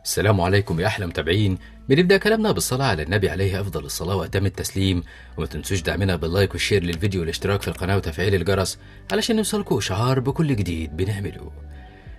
السلام عليكم يا أحلى متابعين. بنبدأ كلامنا بالصلاة على النبي عليه أفضل الصلاة وأتم التسليم، وما تنسوش دعمنا باللايك والشير للفيديو والاشتراك في القناة وتفعيل الجرس علشان يوصلكوا إشعار بكل جديد بنعمله.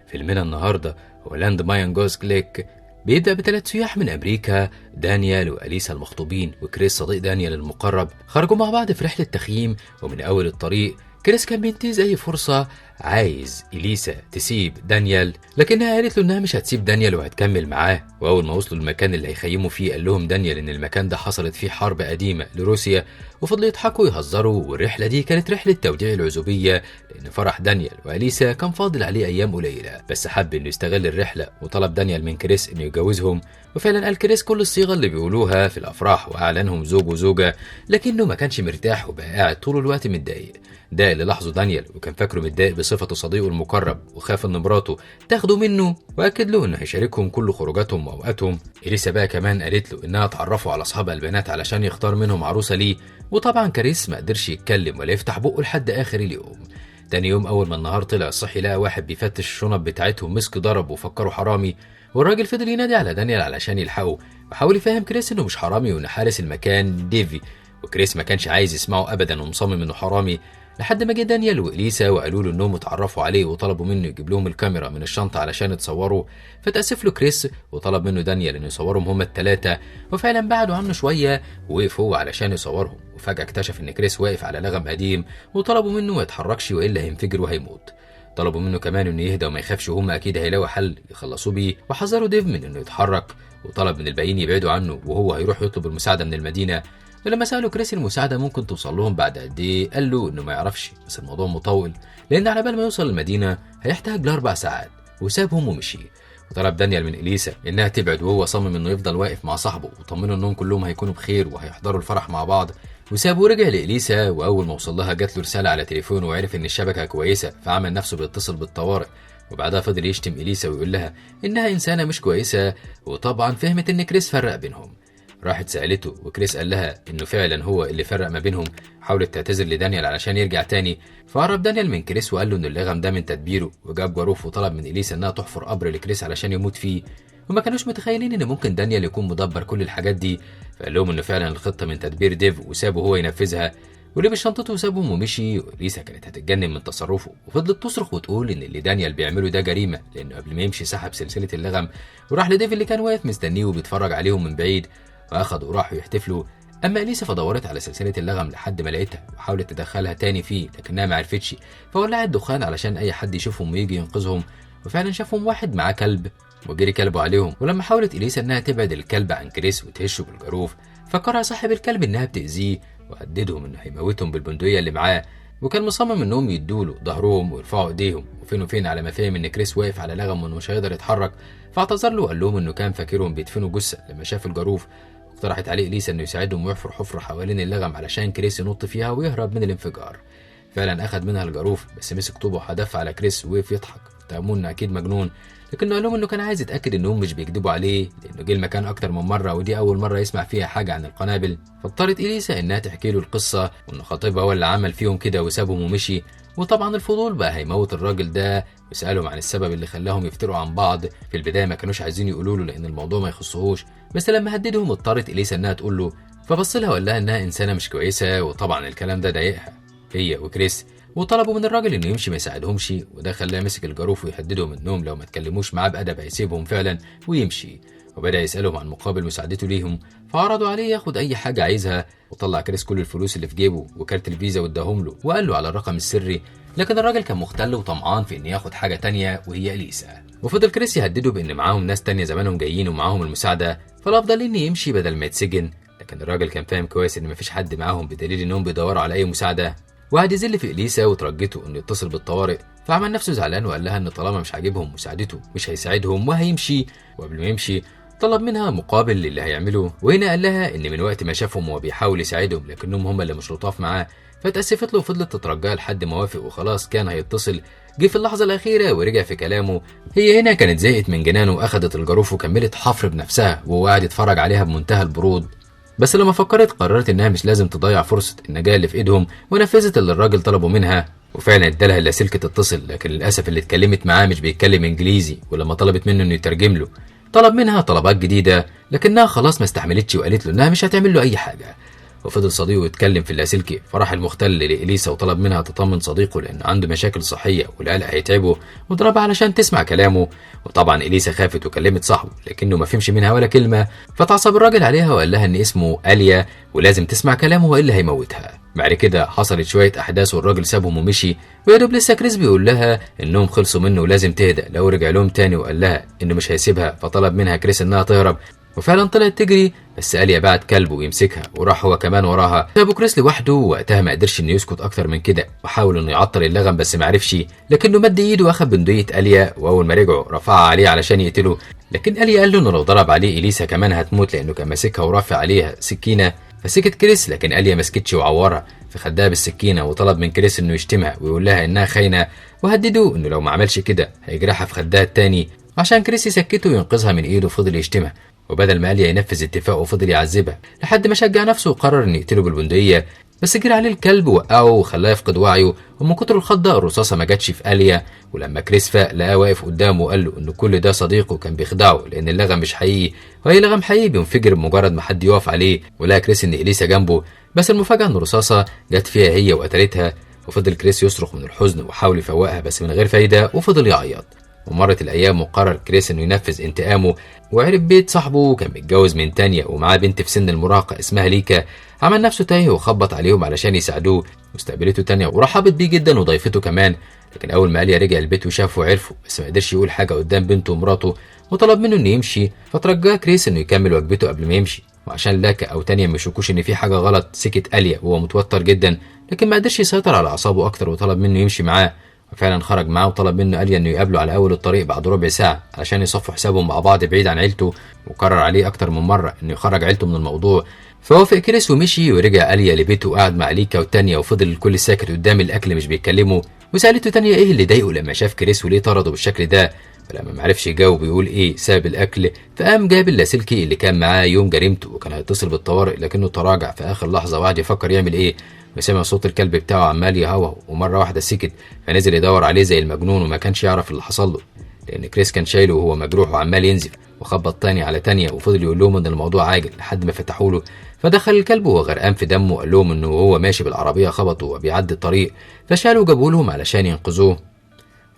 فيلمنا النهاردة هو لاند ماين جوز كليك. بيبدأ بثلاث سياح من أمريكا، دانيال وأليسا المخطوبين وكريس صديق دانيال المقرب، خرجوا مع بعض في رحلة تخييم. ومن أول الطريق كريس كان بينتهز أي فرصة عايز إليسا تسيب دانيال، لكنها قالت له إنها مش هتسيب دانيال وهتكمل معاه. وأول ما وصلوا المكان اللي هيخيموا فيه قال لهم دانيال إن المكان ده حصلت فيه حرب قديمة لروسيا، وفضلوا يضحكوا ويهزروا. والرحلة دي كانت رحلة توديع العزوبية، لأن فرح دانيال وأليسا كان فاضل عليه أيام قليلة، بس حب إنه يستغل الرحلة وطلب دانيال من كريس إنه يجوزهم. وفعلا قال كريس كل الصيغة اللي بيقولوها في الأفراح وأعلنهم زوج وزوجة، لكنه ما كانش مرتاح وبقى قاعد طول الوقت متضايق. ده اللي لاحظه دانيال، وكان فاكره متضايق بصفته صديقه المقرب، وخاف ان مراته تاخده منه، واكد له انه هيشاركهم كل خروجاتهم واوقاتهم. اليسا بقى كمان قالت له انها تعرفه على اصحاب البنات علشان يختار منهم عروسه ليه، وطبعا كريس ما قدرش يتكلم ولا يفتح بقه لحد اخر اليوم. تاني يوم اول ما النهار طلع الصحي لقى واحد بيفتش الشنط بتاعتهم، مسك ضرب وفكره حرامي، والراجل فضل ينادي على دانيال علشان يلحقه، وحاول يفهم كريس انه مش حرامي وان حارس المكان ديفي. وكريس ما كانش عايز يسمعه ابدا ومصمم انه حرامي، لحد ما جه دانيال وإليسا وقالوا له انهم اتعرفوا عليه وطلبوا منه يجيب لهم الكاميرا من الشنطه علشان يتصوروا. فتأسف له كريس وطلب منه دانيال انه يصورهم هما الثلاثه، وفعلا بعدوا عنه شويه ووقف هو علشان يصورهم. وفجاه اكتشف ان كريس واقف على لغم قديم، وطلبوا منه ما يتحركش والا هينفجر وهيموت. طلبوا منه كمان انه يهدى وما يخافش، وهم اكيد هيلاقوا حل يخلصوا بيه، وحذروا ديف من انه يتحرك، وطلب من الباقيين يبعدوا عنه وهو هيروح يطلب المساعده من المدينه. ولما سألوا كريس المساعدة ممكن توصل لهم بعد قد ايه، قال له انه ما يعرفش، بس الموضوع مطول لان على بال ما يوصل المدينة هيحتاج ل4 ساعات، وسابهم ومشي. وطلب دانيال من إليسا انها تبعد، وهو صمم انه يفضل واقف مع صاحبه، وطمنوا انهم كلهم هيكونوا بخير وهيحضروا الفرح مع بعض. وسابه ورجع لإليسا، واول ما وصل لها جات له رسالة على تليفونه وعرف ان الشبكة كويسة، فعمل نفسه بيتصل بالطوارئ. وبعدها فضل يشتم إليسا ويقول لها انها انسانة مش كويسة، وطبعا فهمت ان كريس فرق بينهم. راحت سألته وكريس قال لها انه فعلا هو اللي فرق ما بينهم. حاولت تعتذر لدانيال علشان يرجع تاني، فقرب دانيال من كريس وقال له ان اللغم ده من تدبيره، وجاب جاروف وطلب من إليسا انها تحفر قبر لكريس علشان يموت فيه. وما كانوش متخيلين ان ممكن دانيال يكون مدبر كل الحاجات دي، فقال لهم انه فعلا الخطة من تدبير ديف، وسابه هو ينفذها. ولبس شنطته وسابهم ومشي. وإليسا كانت هتتجنن من تصرفه، وفضلت تصرخ وتقول ان اللي دانيال بيعمله ده جريمة، لانه قبل ما يمشي سحب سلسلة اللغم وراح لديف اللي كان واقف مستنيه وبيتفرج عليهم من بعيد، فأخدوا وراحوا يحتفلوا. أما إليسا فدورت على سلسلة اللغم لحد ما لقيتها، وحاولت تدخلها تاني فيه لكنها ما عرفتش، فولعت دخان علشان أي حد يشوفهم ويجي ينقذهم. وفعلا شافهم واحد معاه كلب وجري كلبه عليهم. ولما حاولت إليسا إنها تبعد الكلب عن كريس وتهشه بالجاروف، فكرها صاحب الكلب إنها بتأذيه، وهددهم إنه هيموتهم بالبندقية اللي معاه. وكان مصمم إنهم يدوله ظهرهم ويرفعوا إيديهم. وفين وفين على ما فهم إن كريس واقف على لغم وإنه مش هيقدر يتحرك، فاعتذر له وقال لهم إنه كان فاكرهم بيدفنوا جثة لما شاف الجاروف. اقترحت عليه إليسا انه يساعدهم ويحفر حفرة حوالين اللغم علشان كريس ينط فيها ويهرب من الانفجار. فعلا اخد منها الجاروف، بس مسك طوبه وهدف على كريس ووقف يضحك، اتهموه انه اكيد مجنون، لكنه قال لهم انه كان عايز يتاكد انهم مش بيكذبوا عليه، لانه جه المكان اكتر من مره ودي اول مره يسمع فيها حاجه عن القنابل. فاضطرت إليسا انها تحكي له القصه، وان خطيبها هو اللي عمل فيهم كده وسابهم ومشي. وطبعا الفضول بقى هيموت الراجل ده، وسألهم عن السبب اللي خلاهم يفتروا عن بعض. في البدايه ما كانوش عايزين يقولوا له لان الموضوع ما يخصهوش، بس لما هددهم اضطرت إليسا انها تقول له، فبص لها وقال لها انها انسانه مش كويسه. وطبعا الكلام ده ضايقها هي وكريس، وطلبوا من الراجل انه يمشي ما يساعدهمش، وده خلاه مسك الجاروف ويهددهم انهم لو ما اتكلموش معاه بأدب هيسيبهم فعلا ويمشي. وبدأ يسألهم عن مقابل مساعدته ليهم، فعرضوا عليه ياخد اي حاجه عايزها. وطلع كريس كل الفلوس اللي في جيبه وكارت الفيزا واداهم له، وقال له على الرقم السري، لكن الراجل كان مختل وطمعان في ان ياخد حاجه تانية وهي إليسا. وفضل كريس يهدده بان معاهم ناس تانية زمانهم جايين ومعاهم المساعده، فالافضل انه يمشي بدل ما يتسجن. لكن الراجل كان فاهم كويس ان مفيش حد معاهم بدليل انهم بيدوروا على اي مساعده، وقعد يذل في إليسا وترجته انه يتصل بالطوارئ. فعمل نفسه زعلان وقال لها ان طالما مش عاجبهم مساعدته مش هيساعدهم وهيمشي. وقبل ما يمشي طلب منها مقابل للي هيعمله، وهنا قال لها ان من وقت ما شافهم وهو بيحاول يساعدهم لكنهم هم اللي مش لطاف معاه. فتأسفت له وفضلت تترجاه لحد ما وافق وخلاص كان هيتصل. جه في اللحظه الاخيره ورجع في كلامه. هي هنا كانت زهقت من جنانه واخدت الجاروف وكملت حفر بنفسها، وهو قاعد يتفرج عليها بمنتهى البرود. بس لما فكرت قررت انها مش لازم تضيع فرصه النجاه اللي في ايدهم، ونفذت اللي الراجل طلبه منها. وفعلا ادالها اللاسلكي تتصل، لكن للاسف اللي اتكلمت معاه مش بيتكلم انجليزي، ولما طلبت منه انه يترجم له طلب منها طلبات جديدة لكنها خلاص ما استحملتش وقالت له انها مش هتعمل له اي حاجة. وفضل صديقه يتكلم في اللاسلكي، فراح المختل لإليسا وطلب منها تطمن صديقه لأنه عنده مشاكل صحية والقلق هيتعبه، وضربها علشان تسمع كلامه. وطبعا إليسا خافت وكلمت صاحبه لكنه ما فهمش منها ولا كلمة، فتعصب الراجل عليها وقال لها إن اسمه آليا ولازم تسمع كلامه وإلا هيموتها. بعد كده حصلت شوية أحداث والراجل سابهم ومشي، ويادوب لسه كريس بيقول لها إنهم خلصوا منه ولازم تهدى. لو رجع لهم تاني وقال لها إنه مش هيسيبها، فطلب منها كريس إنها تهرب، وفعلا طلعت تجري، بس آليا بعت كلبه ويمسكها وراح هو كمان وراها. سابوا كريس لوحده، وقتها ما قدرش انه يسكت اكتر من كده، وحاول انه يعطل اللغم بس ما عرفش، لكنه مد ايده واخد بندقية آليا، واول ما رجعوا رفعها عليه علشان يقتله. لكن آليا قال له انه لو ضرب عليه إليسا كمان هتموت لانه كان ماسكها ورافع عليها سكينة. فسكت كريس، لكن آليا ما سكتش وعورها فخدها بالسكينة، وطلب من كريس انه يشتمها ويقول لها انها خاينة، وهدده انه لو ما عملش كده هيجرحها في خدها التاني. عشان كريس يسكته وينقذها من ايده فضل يشتمها، وبدل ما آليا ينفذ اتفاقه فضل يعذبها لحد ما شجع نفسه وقرر انه يقتله بالبندقية. بس جري عليه الكلب ووقعه وخلاه يفقد وعيه، ومن كتر الخضة الرصاصة ما جاتش في آليا. ولما كريس فاق لقاه واقف قدامه وقال له انه كل ده صديقه كان بيخدعه لان اللغم مش حقيقي، واي لغم حقيقي بينفجر بمجرد ما حد يقف عليه. ولقى كريس ان إليسا جنبه، بس المفاجأة ان الرصاصة جت فيها هي وقتلتها. وفضل كريس يصرخ من الحزن وحاول يفوقها بس من غير فايدة، وفضل يعيط. ومرت الأيام وقرر كريس إنه ينفذ انتقامه، وعرف بيت صاحبه كان متجوز من تانية ومعاه بنت في سن المراهقة اسمها ليكا. عمل نفسه تايه وخبط عليهم علشان يساعدوه، واستقبلته تانية ورحبت بيه جدا وضيفته كمان. لكن أول ما آليا رجع البيت وشافه عرفه، بس ما قدرش يقول حاجة قدام بنته ومراته، وطلب منه إنه يمشي. فترجاه كريس إنه يكمل وجبته قبل ما يمشي، وعشان لاكا أو تانية ما يشكوش إن في حاجة غلط سكت آليا وهو متوتر جدا، لكن ما قدرش يسيطر على أعصابه أكتر وطلب منه يمشي معاه. وفعلا خرج معاه وطلب منه آليا انه يقابله على اول الطريق بعد ربع ساعه علشان يصفوا حسابهم مع بعض بعيد عن عيلته، وقرر عليه اكتر من مره انه يخرج عيلته من الموضوع. فوافق كريس ومشي، ورجع آليا لبيته وقعد مع ليكا والتانية، وفضل الكل ساكت قدام الاكل مش بيتكلموا. وسالته تانية ايه اللي ضايقه لما شاف كريس وليه طرده بالشكل ده، فلما معرفش يجاوب يقول ايه سبب الاكل، فقام جاب اللاسلكي اللي كان معاه يوم جريمته وكان هيتصل بالطوارئ لكنه تراجع في اخر لحظه وقعد يفكر يعمل ايه. وسمع صوت الكلب بتاعه عمال يهوهو، ومره واحده سكت، فنزل يدور عليه زي المجنون وما كانش يعرف اللي حصل له لان كريس كان شايله وهو مجروح وعمال ينزف. وخبط تاني على تانية وفضل يقول لهم ان الموضوع عاجل لحد ما فتحوا له. فدخل الكلب وهو غرقان في دمه وقال لهم انه وهو ماشي بالعربيه خبطه وبيعدي الطريق، فشالوا وجابوا لهم علشان ينقذوه.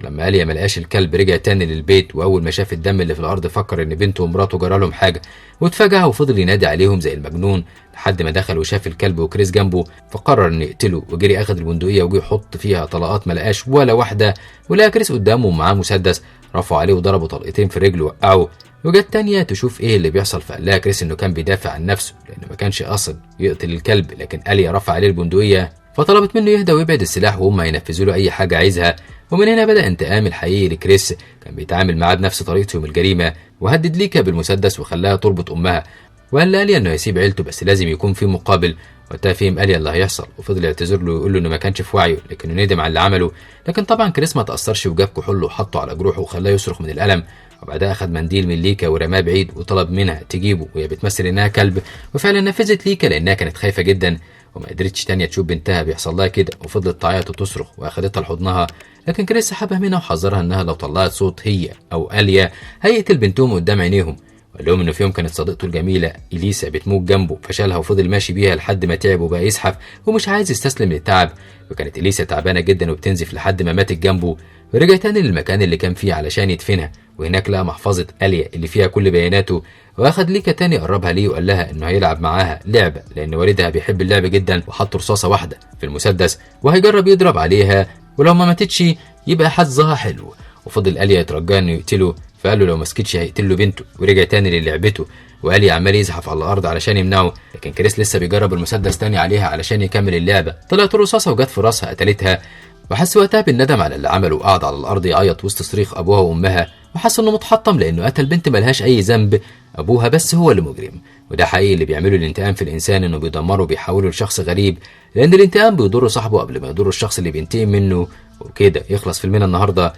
لما آليا ملقاش الكلب رجع تاني للبيت، واول ما شاف الدم اللي في الارض فكر ان بنته ومراته جرالهم حاجه، واتفجع وفضل ينادي عليهم زي المجنون لحد ما دخل وشاف الكلب وكريس جنبه، فقرر انه يقتله وجري اخد البندقيه وجي يحط فيها طلقات ملقاش ولا واحده. ولقى كريس قدامه ومعاه مسدس، رفعوا عليه وضربوا طلقتين في رجله وقعه. وجت تانية تشوف ايه اللي بيحصل، فقال لها كريس انه كان بيدافع عن نفسه لانه ما كانش قاصد يقتل الكلب، لكن آليا رفع عليه البندقيه فطلبت منه يهدى ويبعد السلاح وهم هينفذوا له اي حاجه عايزها. ومن هنا بدأ انتقام الحقيقي لكريس، كان بيتعامل معاه بنفس طريقته يوم الجريمه، وهدد ليكا بالمسدس وخلاها تربط امها، وقال لآليا انه هيسيب عيلته بس لازم يكون في مقابل. وقتها فهم آليا اللي هيحصل وفضل يعتذر له ويقول له انه ما كانش في وعيه لكنه ندم على اللي عمله. لكن طبعا كريس ما تأثرش وجاب كحول وحطه على جروحه وخلاه يصرخ من الألم. وبعدها أخد منديل من ليكا ورماه بعيد وطلب منها تجيبه وهي بتمثل انها كلب، وفعلا نفذت ليكا لانها كانت خايفه جدا وما قدرتش تانية تشوف بنتها بيحصل لها كده، وفضلت تعيط وتصرخ واخدتها لحضنها. لكن كريس سحبها منها وحذرها انها لو طلعت صوت هي او آليا هيقتل بنتهم قدام عينيهم. وقال لهم انه في يوم كانت صديقته الجميله إليسا بتموت جنبه، فشالها وفضل ماشي بيها لحد ما تعب وبقى يزحف ومش عايز يستسلم للتعب. وكانت إليسا تعبانه جدا وبتنزف لحد ما ماتت جنبه، ورجع تاني للمكان اللي كان فيه علشان يدفنها. وهناك لقى محفظه آليا اللي فيها كل بياناته، واخد ليكا تاني قربها ليه وقال لها انه هيلعب معاها لعبه لان والدها بيحب اللعب جدا، وحط رصاصه واحده في المسدس وهيجرب يضرب عليها، ولو ما ماتتش يبقى حظها حلو. وفضل آليا يترجاه انه يقتله، فقال له لو ما سكتش هيقتل له بنته، ورجع تاني للعبته. وآليا عمال يزحف على الارض علشان يمنعه، لكن كريس لسه بيجرب المسدس تاني عليها علشان يكمل اللعبه. طلعت الرصاصه وجت في راسها قتلتها، وحس وقتها بالندم على اللي عمله وقعد على الارض يعيط وسط صريخ ابوها وامها، وحس انه متحطم لانه قتل بنت ملهاش اي ذنب، ابوها بس هو اللي مجرم. وده حقيقي اللي بيعمله الانتقام في الانسان، انه بيدمره وبيحوله لشخص غريب، لان الانتقام بيضر صاحبه قبل ما يضر الشخص اللي بينتقم منه. وكده يخلص فيلمنا النهارده.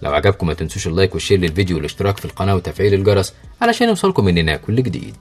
لو عجبكم ما تنسوش اللايك والشير للفيديو والاشتراك في القناه وتفعيل الجرس علشان يوصلكم مننا كل جديد.